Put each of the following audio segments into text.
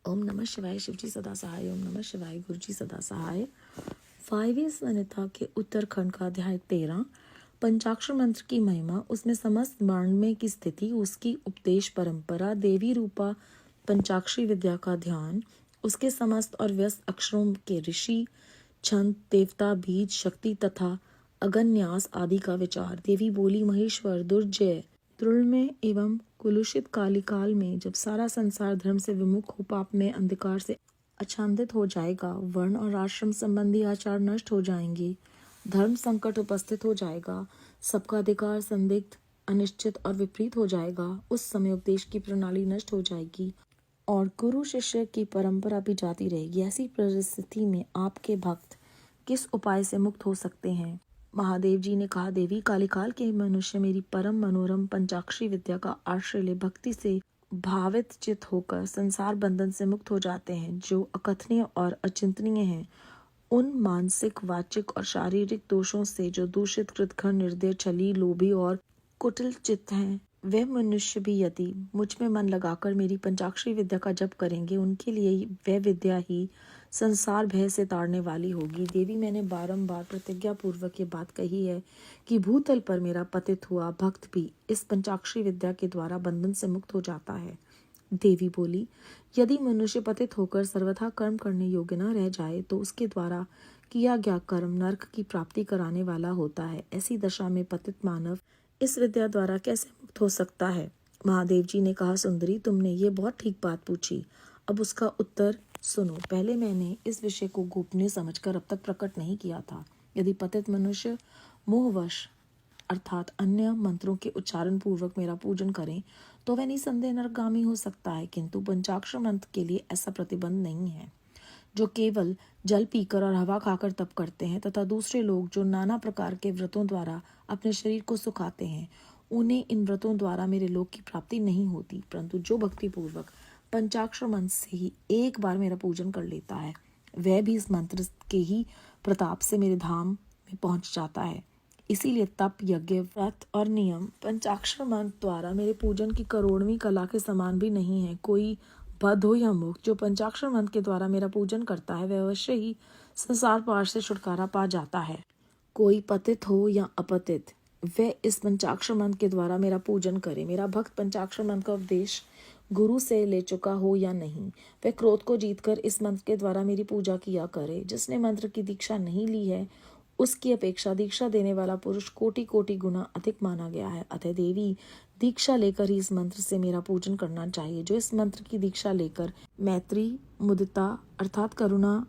ओम नमः शिवाय। शिवजी सदा सहाय। ओम नमः शिवाय। गुरुजी सदा सहाय। 5वीं संहिता के उत्तरखंड का अध्याय 13। पंचाक्षर मंत्र की महिमा, उसमें समस्त ब्रह्मांड की स्थिति, उसकी उपदेश परंपरा, देवी रूपा पंचाक्षरी विद्या का ध्यान, उसके समस्त और व्यस्त अक्षरों के ऋषि, छंद, देवता, बीज, शक्ति तथा अगन्यास आदि का विचार। देवी बोली, महेश्वर, दुर्जय द्रुल में एवं कुलुषित कालिकाल में जब सारा संसार धर्म से विमुख हो, पाप में अंधकार से आच्छादित हो जाएगा, वर्ण और आश्रम संबंधी आचार नष्ट हो जाएंगे, धर्म संकट उपस्थित हो जाएगा, सबका अधिकार संदिग्ध, अनिश्चित और विपरीत हो जाएगा, उस समय उपदेश की प्रणाली नष्ट हो जाएगी और गुरु शिष्य की परंपरा भी जाती रहेगी। ऐसी परिस्थिति में आपके भक्त किस उपाय से मुक्त हो सकते हैं? महादेव जी ने कहा, देवी, कालिकाल के मनुष्य मेरी परम मनोरम पंचाक्षरी विद्या का आश्रय ले भक्ति से भावित चित होकर संसार बंधन से मुक्त हो जाते हैं, जो अकथनीय और अचिंतनीय हैं। उन मानसिक, वाचिक और शारीरिक दोषों से जो दूषित, कृतघ्न, निर्दय, छली, लोभी और कुटिल चित्त हैं, वे मनुष्य भी यदि मुझ में मन लगाकर मेरी पंचाक्षरी विद्या का जप करेंगे, उनके लिए वह विद्या ही संसार भय से ताड़ने वाली होगी। देवी, मैंने बारंबार प्रतिज्ञा पूर्वक ये बात कही है कि भूतल पर मेरा पतित हुआ भक्त भी इस पंचाक्षरी विद्या के द्वारा बंधन से मुक्त हो जाता है। देवी बोली, यदि मनुष्य पतित होकर सर्वथा कर्म करने योग्य न रह जाए तो उसके द्वारा किया गया कर्म नरक की प्राप्ति कराने वाला होता है। ऐसी दशा में पतित मानव इस विद्या द्वारा कैसे मुक्त हो सकता है? महादेव जी ने कहा, सुंदरी, तुमने ये बहुत ठीक बात पूछी। अब उसका उत्तर सुनो। पहले मैंने इस विषय को गोपनीय समझकर अब तक प्रकट नहीं किया था। यदि पतित मनुष्य मोहवश अर्थात अन्य मंत्रों के उच्चारण पूर्वक मेरा पूजन करें तो वह निसंदेह नरकगामी हो सकता है, किंतु पंचाक्षर मंत्र के लिए ऐसा प्रतिबंध नहीं है। जो केवल जल पीकर और हवा खाकर तप करते हैं तथा दूसरे लोग जो नाना प्रकार के व्रतों द्वारा अपने शरीर को सुखाते हैं, उन्हें इन व्रतों द्वारा मेरे लोक की प्राप्ति नहीं होती, परंतु जो भक्ति पूर्वक पंचाक्षर मंत्र से ही एक बार मेरा पूजन कर लेता है, वह भी इस मंत्र के ही प्रताप से मेरे धाम में पहुंच जाता है। इसीलिए तप, यज्ञ, व्रत और नियम पंचाक्षर मंत्र द्वारा मेरे पूजन की करोड़वीं कला के समान भी नहीं है। कोई बद्ध हो या मुक्त, जो पंचाक्षर मंत्र के द्वारा मेरा पूजन करता है, वह अवश्य ही संसार पार से छुटकारा पा जाता है। कोई पतित हो या अपतित, वह इस पंचाक्षर मंत्र के द्वारा मेरा पूजन करे। मेरा भक्त पंचाक्षर मंत्र का उपदेश गुरु से ले चुका हो या नहीं, वह क्रोध को जीतकर इस मंत्र के द्वारा मेरी पूजा किया करे। जिसने मंत्र की दीक्षा नहीं ली है, उसकी अपेक्षा दीक्षा देने वाला पुरुष कोटि कोटि गुना अधिक माना गया है। अतः देवी, दीक्षा लेकर ही इस मंत्र से मेरा पूजन करना चाहिए। जो इस मंत्र की दीक्षा लेकर मैत्री, मुदिता अर्थात करुणा,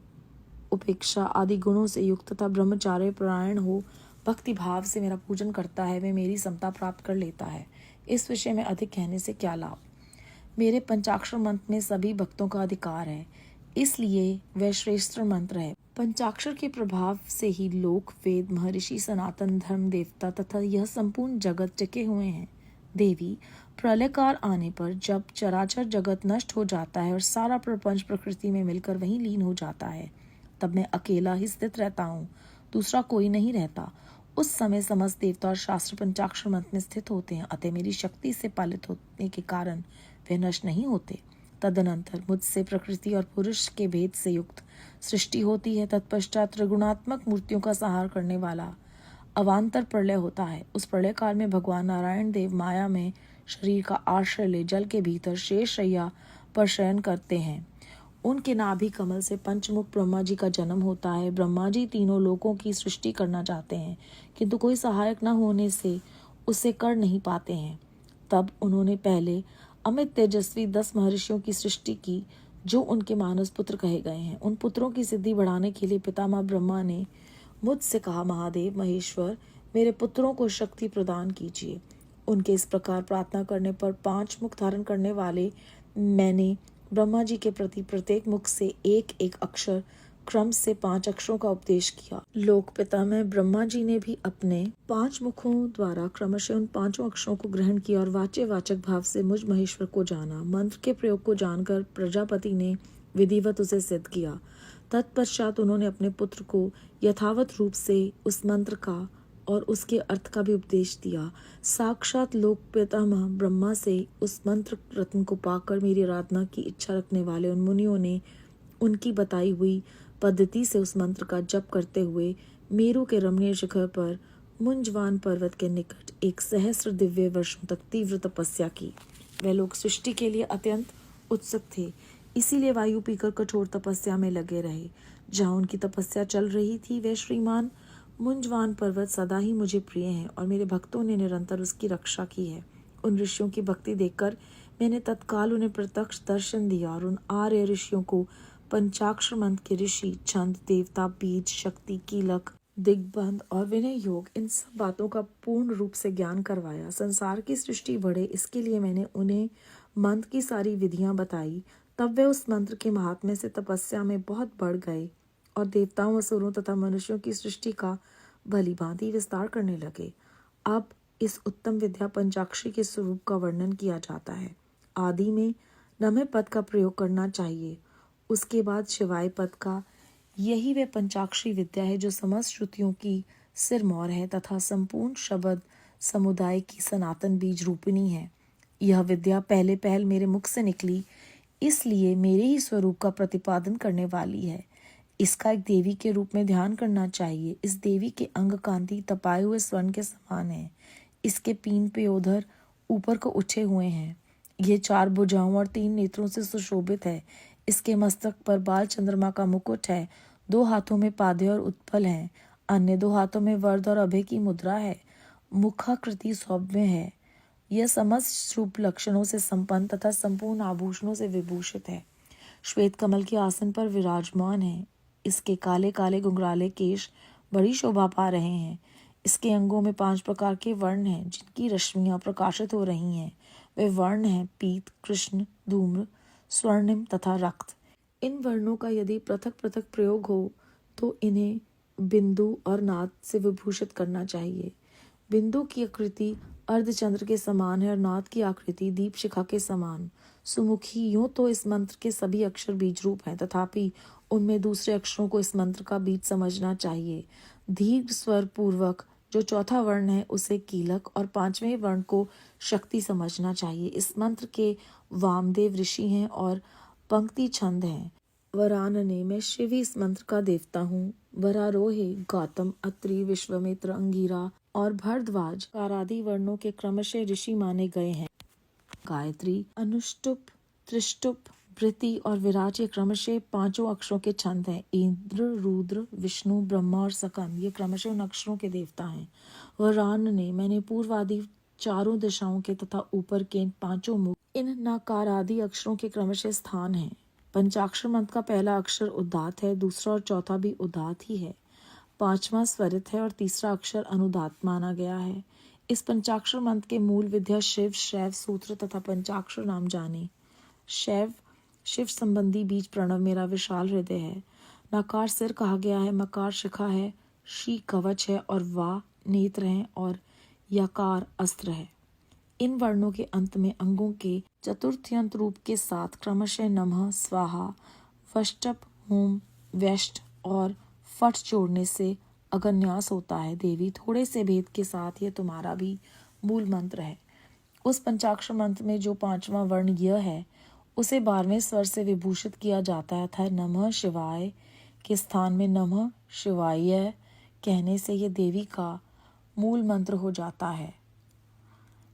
उपेक्षा आदि गुणों से युक्त तथा ब्रह्मचार्य परायण हो, भक्ति भाव से मेरा पूजन करता है, वह मेरी समता प्राप्त कर लेता है। इस विषय में अधिक कहने से क्या लाभ? मेरे पंचाक्षर मंत्र में सभी भक्तों का अधिकार है, इसलिए वह श्रेष्ठ मंत्र है। पंचाक्षर के प्रभाव से ही लोक, वेद, महर्षि, सनातन धर्म, देवता तथा यह संपूर्ण जगत टिके हुए हैं। देवी, प्रलय काल आने पर जब चराचर जगत नष्ट हो जाता है और सारा प्रपंच प्रकृति में मिलकर वहीं लीन हो जाता है, तब मैं अकेला ही स्थित रहता हूँ, दूसरा कोई नहीं रहता। उस समय समस्त देवता और शास्त्र पंचाक्षर मंत्र में स्थित होते हैं, अतः मेरी शक्ति से पालित होने के कारण वे नष्ट नहीं होते। तदनंतर मुझसे प्रकृति और पुरुष के भेद से युक्त सृष्टि होती है। तत्पश्चात त्रिगुणात्मक मूर्तियों का संहार करने वाला अवान्तर प्रलय होता है। उस प्रलय काल में भगवान नारायण देव माया में शरीर का आश्रय ले जल के भीतर शेष शैया पर शयन करते हैं। उनके नाभि कमल से पंचमुख ब्रह्मा जी का जन्म होता है। ब्रह्मा जी तीनों लोकों की सृष्टि करना चाहते हैं, किंतु कोई सहायक न होने से उसे कर नहीं पाते हैं। तब उन्होंने पहले अमित तेजस्वी 10 महर्षियों की सृष्टि की, जो उनके मानस पुत्र कहे गए हैं। उन पुत्रों की सिद्धि बढ़ाने के लिए पितामह ब्रह्मा ने मुझसे कहा, महादेव, महेश्वर, मेरे पुत्रों को शक्ति प्रदान कीजिए। उनके इस प्रकार प्रार्थना करने पर 5 मुख धारण करने वाले मैंने ब्रह्मा जी के प्रति प्रत्येक मुख से एक एक अक्षर क्रम से 5 अक्षरों का उपदेश किया। लोक पितामह ब्रह्मा जी ने भी अपने 5 मुखों द्वारा क्रमशः उन 5 अक्षरों को ग्रहण किया और वाच्य वाचक भाव से मुझ महेश्वर को जाना। मंत्र के प्रयोग को जानकर प्रजापति ने विधिवत उसे सिद्ध किया। तत्पश्चात उन्होंने अपने पुत्र को यथावत रूप से उस मंत्र का और उसके अर्थ का भी उपदेश दिया। साक्षात लोक पितामह ब्रह्मा से उस मंत्र रत्न को पाकर मेरी आराधना की इच्छा रखने वाले उन मुनियों ने उनकी बताई हुई पद्धति से उस मंत्र का जप करते हुए मेरू के रमणीय शिखर पर मुंजवान पर्वत के निकट एक सहस्र दिव्य वर्षों तक तीव्र तपस्या की। वे लोग सृष्टि के लिए अत्यंत उत्सुक थे, इसीलिए वायु पीकर कठोर तपस्या में लगे रहे। जहाँ उनकी तपस्या चल रही थी वे श्रीमान मुंजवान पर्वत सदा ही मुझे प्रिय हैं और मेरे भक्तों ने निरंतर उसकी रक्षा की है। उन ऋषियों की भक्ति देखकर मैंने तत्काल उन्हें प्रत्यक्ष दर्शन दिया और उन आर्य ऋषियों को पंचाक्षर मंत्र के ऋषि, छंद, देवता, बीज, शक्ति, कीलक, दिग्बंध और विनय योग, इन सब बातों का पूर्ण रूप से ज्ञान करवाया। संसार की सृष्टि बढ़े इसके लिए मैंने उन्हें मंत्र की सारी विधियां बताई। तब वे उस मंत्र के महात्म्य से तपस्या में बहुत बढ़ गए और देवताओं, असुरों तथा मनुष्यों की सृष्टि का भली भांति विस्तार करने लगे। अब इस उत्तम विद्या पंचाक्षरी के स्वरूप का वर्णन किया जाता है। आदि में नमः पद का प्रयोग करना चाहिए, उसके बाद शिवाय पद का। यही वह पंचाक्षरी विद्या है जो समस्त श्रुतियों की सिरमौर है तथा संपूर्ण शब्द समुदाय की सनातन बीज रूपिणी है। यह विद्या पहले पहल मेरे मुख से निकली, इसलिए मेरे ही स्वरूप का प्रतिपादन करने वाली है। इसका एक देवी के रूप में ध्यान करना चाहिए। इस देवी के अंग कांति तपाए हुए स्वर्ण के समान है। इसके पीन पे उधर ऊपर को उठे हुए हैं। यह 4 भुजाओं और 3 नेत्रों से सुशोभित है। इसके मस्तक पर बाल चंद्रमा का मुकुट है। 2 हाथों में पादे और उत्पल हैं। अन्य 2 हाथों में वरद और अभय की मुद्रा है। मुखाकृति सौम्य है। यह समस्त रूप लक्षणों से संपन्न तथा संपूर्ण आभूषणों से विभूषित है। श्वेत कमल के आसन पर विराजमान है। इसके काले काले घुंघराले केश बड़ी शोभा पा रहे हैं। इसके अंगों में 5 प्रकार के वर्ण हैं जिनकी रश्मियां प्रकाशित हो रही हैं। वे वर्ण हैं पीत, कृष्ण, धूम्र, स्वर्णिम तथा रक्त। इन वर्णों का यदि पृथक पृथक प्रयोग हो तो इन्हें बिंदु और नाद से विभूषित करना चाहिए। बिंदु की आकृति अर्धचंद्र के समान है और नाद की आकृति दीप शिखा के समान। सुमुखी यूं तो इस मंत्र के सभी अक्षर बीज रूप हैं, तथापि उनमें दूसरे अक्षरों को इस मंत्र का बीज समझना चाहिए। दीर्घ स्वर पूर्वक जो चौथा वर्ण है उसे कीलक और 5वें वर्ण को शक्ति समझना चाहिए। इस मंत्र के वामदेव ऋषि हैं और पंक्ति छंद हैं। वरानने, मैं शिव ही इस मंत्र का देवता हूँ। वरारोहे, गौतम, अत्रि, विश्वामित्र, अंगिरा और भरद्वाज कारादि वर्णों के क्रमशः ऋषि माने गए हैं। गायत्री, अनुष्टुप, त्रिष्टुप, भृति और विराज ये क्रमशः 5 अक्षरों के छंद हैं। इंद्र, रुद्र, विष्णु, ब्रह्मा और सकन ये क्रमशः उन अक्षरों के देवता हैं। वरानने, मैंने पूर्व आदि 4 दिशाओं के तथा ऊपर के 5 मुख इन नकारादि अक्षरों के क्रमशः स्थान हैं। पंचाक्षर मंत्र का पहला अक्षर उदात्त है, दूसरा और चौथा भी उदात्त ही है। 5वां स्वरित है और तीसरा अक्षर अनुदात्त माना गया है। इस पंचाक्षर मंत्र के मूल विद्या शिव, शैव सूत्र तथा पंचाक्षर नाम जाने। शैव शिव संबंधी बीज प्रणव मेरा विशाल हृदय है। नकार सिर कहा गया है, मकार शिखा है, शी कवच है और वा नेत्र है और यकार अस्त्र है। इन वर्णों के अंत में अंगों के चतुर्थ्यंत रूप के साथ क्रमशः नमः, स्वाहा, वष्टप, होम, वेष्ट और फट जोड़ने से अगन्यास होता है। देवी, थोड़े से भेद के साथ यह तुम्हारा भी मूल मंत्र है। उस पंचाक्षर मंत्र में जो 5वां वर्ण यह है उसे 12वें स्वर से विभूषित किया जाता है अतः नमः शिवाय के स्थान में नमः शिवाय कहने से यह देवी का मूल मंत्र हो जाता है।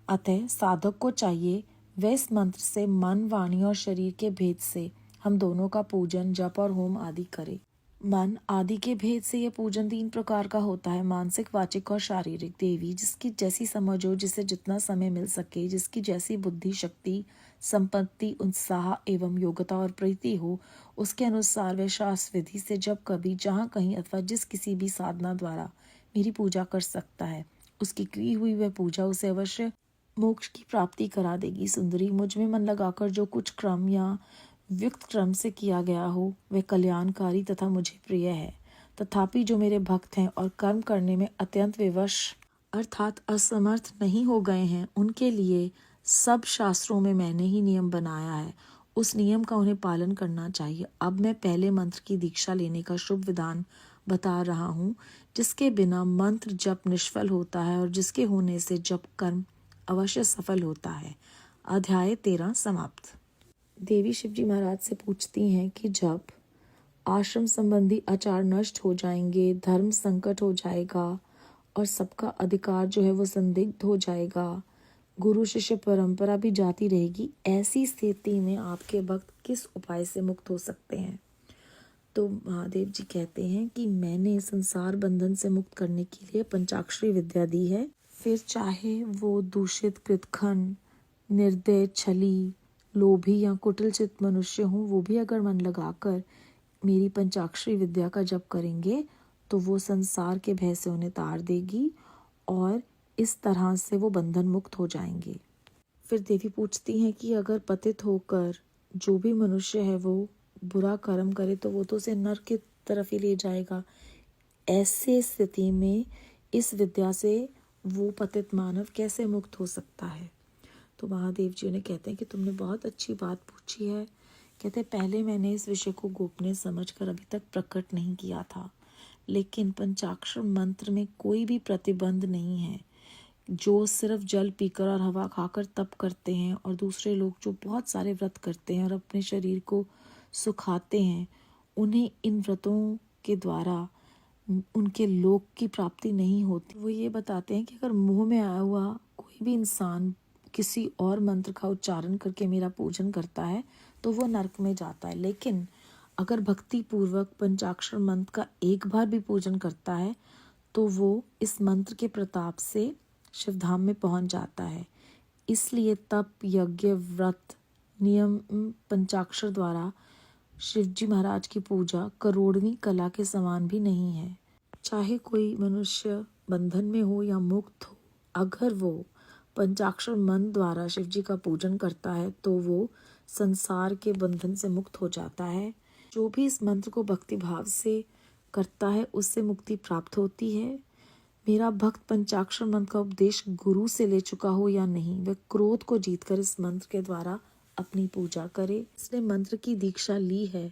अतः साधक को चाहिए वह इस मंत्र से मन, वाणी और शरीर के भेद से हम दोनों का पूजन, जप और होम आदि करे। मन आदि के भेद से यह पूजन 3 प्रकार का होता है, मानसिक, वाचिक और शारीरिक। देवी, जिसकी जैसी समझ हो, जिसे जितना समय मिल सके, जिसकी जैसी बुद्धि, शक्ति, संपत्ति, उत्साह एवं योग्यता और प्रीति हो, उसके अनुसार वह शास्त्र विधि से जब कभी, जहाँ कहीं अथवा जिस किसी भी साधना द्वारा मेरी पूजा कर सकता है। उसकी की हुई वह पूजा उसे अवश्य मोक्ष की प्राप्ति करा देगी। सुंदरी, मुझ में मन लगाकर जो कुछ क्रम या युक्त क्रम से किया गया हो वह कल्याणकारी तथा मुझे प्रिय है। तथापि जो मेरे भक्त हैं और कर्म करने में अत्यंत विवश अर्थात असमर्थ नहीं हो गए हैं, उनके लिए सब शास्त्रों में मैंने ही नियम बनाया है। उस नियम का उन्हें पालन करना चाहिए। अब मैं पहले मंत्र की दीक्षा लेने का शुभ विधान बता रहा हूँ, जिसके बिना मंत्र जप निष्फल होता है और जिसके होने से जप कर्म अवश्य सफल होता है। अध्याय 13 समाप्त। देवी शिवजी महाराज से पूछती हैं कि जब आश्रम संबंधी आचार नष्ट हो जाएंगे, धर्म संकट हो जाएगा और सबका अधिकार जो है वो संदिग्ध हो जाएगा, गुरु शिष्य परंपरा भी जाती रहेगी, ऐसी स्थिति में आपके भक्त किस उपाय से मुक्त हो सकते हैं? तो महादेव जी कहते हैं कि मैंने संसार बंधन से मुक्त करने के लिए पंचाक्षरी विद्या दी है। फिर चाहे वो दूषित, कृतघ्न, निर्दय, छली, लोभी या कुटिलचित मनुष्य हो, वो भी अगर मन लगाकर मेरी पंचाक्षरी विद्या का जप करेंगे तो वो संसार के भय से उन्हें तार देगी और इस तरह से वो बंधन मुक्त हो जाएंगे। फिर देवी पूछती हैं कि अगर पतित होकर जो भी मनुष्य है वो बुरा कर्म करे तो वो तो उसे नरक की तरफ ही ले जाएगा। ऐसे स्थिति में इस विद्या से वो पतित मानव कैसे मुक्त हो सकता है? तो महादेव जी उन्हें कहते हैं कि तुमने बहुत अच्छी बात पूछी है। कहते पहले मैंने इस विषय को गोपनीय समझकर अभी तक प्रकट नहीं किया था, लेकिन पंचाक्षर मंत्र में कोई भी प्रतिबंध नहीं है। जो सिर्फ जल पीकर और हवा खाकर तप करते हैं और दूसरे लोग जो बहुत सारे व्रत करते हैं और अपने शरीर को सुखाते हैं, उन्हें इन व्रतों के द्वारा उनके लोक की प्राप्ति नहीं होती। वो ये बताते हैं कि अगर मुंह में आया हुआ कोई भी इंसान किसी और मंत्र का उच्चारण करके मेरा पूजन करता है तो वो नरक में जाता है, लेकिन अगर भक्ति पूर्वक पंचाक्षर मंत्र का एक बार भी पूजन करता है तो वो इस मंत्र के प्रताप से शिवधाम में पहुंच जाता है। इसलिए तप, यज्ञ, व्रत, नियम, पंचाक्षर द्वारा शिवजी महाराज की पूजा करोड़वीं कला के समान भी नहीं है। चाहे कोई मनुष्य बंधन में हो या मुक्त हो, अगर वो पंचाक्षर मंत्र द्वारा शिवजी का पूजन करता है तो वो संसार के बंधन से मुक्त हो जाता है। जो भी इस मंत्र को भक्ति भाव से करता है उससे मुक्ति प्राप्त होती है। मेरा भक्त पंचाक्षर मंत्र का उपदेश गुरु से ले चुका हो या नहीं, वह क्रोध को जीतकर इस मंत्र के द्वारा अपनी पूजा करे। इसने मंत्र की दीक्षा ली है,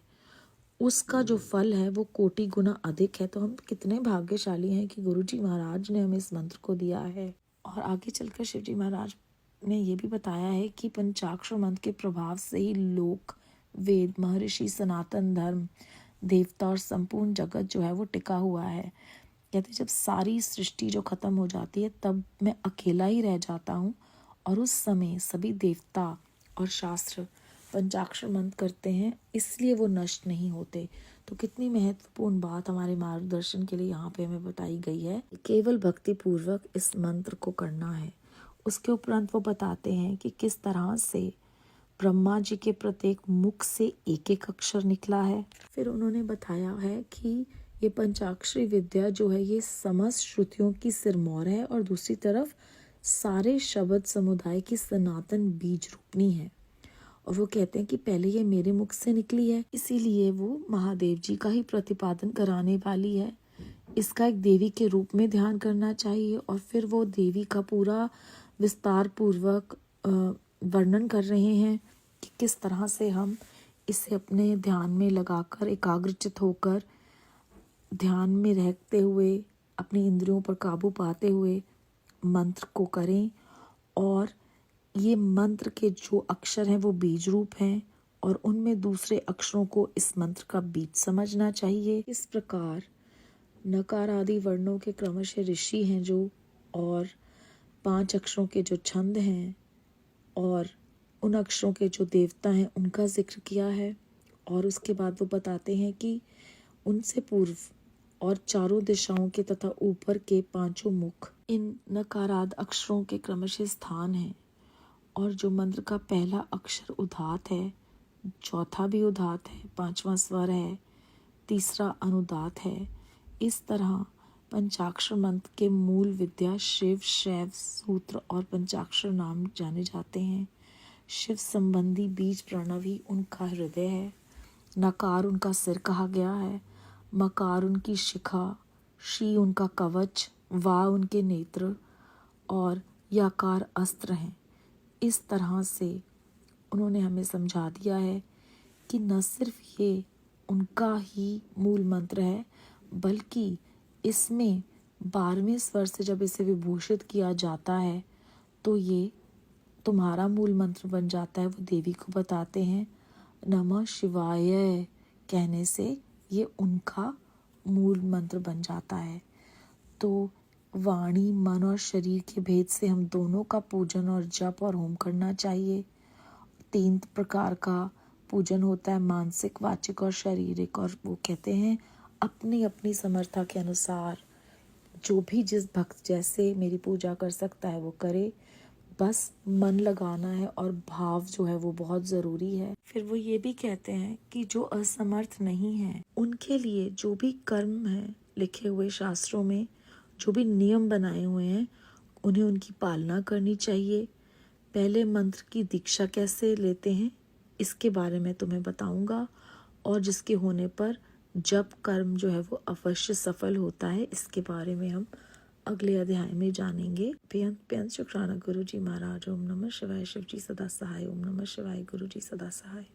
उसका जो फल है वो कोटि गुना अधिक है। तो हम कितने भाग्यशाली हैं कि गुरुजी महाराज ने हमें इस मंत्र को दिया है। और आगे चलकर शिवजी महाराज ने ये भी बताया है कि पंचाक्षर मंत्र के प्रभाव से ही लोक, वेद, महर्षि, सनातन धर्म, देवता और संपूर्ण जगत जो है वो टिका हुआ है। कहते जब सारी सृष्टि जो खत्म हो जाती है तब मैं अकेला ही रह जाता हूँ और उस समय सभी देवता और शास्त्र पंचाक्षर मंत्र करते हैं, इसलिए वो नष्ट नहीं होते। तो कितनी महत्वपूर्ण बात हमारे मार्गदर्शन के लिए यहाँ पे हमें बताई गई है। केवल भक्ति पूर्वक इस मंत्र को करना है। उसके उपरांत वो बताते हैं कि किस तरह से ब्रह्मा जी के प्रत्येक मुख से एक एक अक्षर निकला है। फिर उन्होंने बताया है कि ये पंचाक्षरी विद्या जो है ये समस्त श्रुतियों की सिरमौर है और दूसरी तरफ सारे शब्द समुदाय की सनातन बीज रूपनी है। और वो कहते हैं कि पहले ये मेरे मुख से निकली है, इसीलिए वो महादेव जी का ही प्रतिपादन कराने वाली है। इसका एक देवी के रूप में ध्यान करना चाहिए। और फिर वो देवी का पूरा विस्तार पूर्वक वर्णन कर रहे हैं कि किस तरह से हम इसे अपने ध्यान में लगाकर एकाग्रचित होकर ध्यान में रहते हुए अपनी इंद्रियों पर काबू पाते हुए मंत्र को करें। और ये मंत्र के जो अक्षर हैं वो बीज रूप हैं और उनमें दूसरे अक्षरों को इस मंत्र का बीज समझना चाहिए। इस प्रकार नकार आदि वर्णों के क्रमशः ऋषि हैं जो, और 5 अक्षरों के जो छंद हैं और उन अक्षरों के जो देवता हैं उनका जिक्र किया है। और उसके बाद वो बताते हैं कि उनसे पूर्व और चारों दिशाओं के तथा ऊपर के 5 मुख इन नकाराद अक्षरों के क्रमशः स्थान हैं। और जो मंत्र का पहला अक्षर उदात है, चौथा भी उदात है, 5वां स्वर है, तीसरा अनुदात है। इस तरह पंचाक्षर मंत्र के मूल विद्या शिव, शैव, सूत्र और पंचाक्षर नाम जाने जाते हैं। शिव संबंधी बीज प्रणव ही उनका हृदय है। नकार उनका सिर कहा गया है, मकार उनकी शिखा, शी उनका कवच, वा उनके नेत्र और याकार अस्त्र हैं। इस तरह से उन्होंने हमें समझा दिया है कि न सिर्फ ये उनका ही मूल मंत्र है बल्कि इसमें 12वें स्वर से जब इसे विभूषित किया जाता है तो ये तुम्हारा मूल मंत्र बन जाता है। वो देवी को बताते हैं। नमः शिवाय कहने से ये उनका मूल मंत्र बन जाता है। तो वाणी, मन और शरीर के भेद से हम दोनों का पूजन और जप और होम करना चाहिए। 3 प्रकार का पूजन होता है, मानसिक, वाचिक और शारीरिक। और वो कहते हैं अपनी अपनी समर्था के अनुसार जो भी जिस भक्त जैसे मेरी पूजा कर सकता है वो करे। बस मन लगाना है और भाव जो है वो बहुत ज़रूरी है। फिर वो ये भी कहते हैं कि जो असमर्थ नहीं है उनके लिए जो भी कर्म है लिखे हुए शास्त्रों में, जो भी नियम बनाए हुए हैं, उन्हें उनकी पालना करनी चाहिए। पहले मंत्र की दीक्षा कैसे लेते हैं इसके बारे में तुम्हें बताऊंगा, और जिसके होने पर जप कर्म जो है वो अवश्य सफल होता है, इसके बारे में हम अगले अध्याय में जानेंगे। बेअंत शुक्राना गुरु जी महाराज। ओम नमः शिवाय। शिव जी सदा सहाय। ओम नमः शिवाय। गुरु जी सदा सहाय।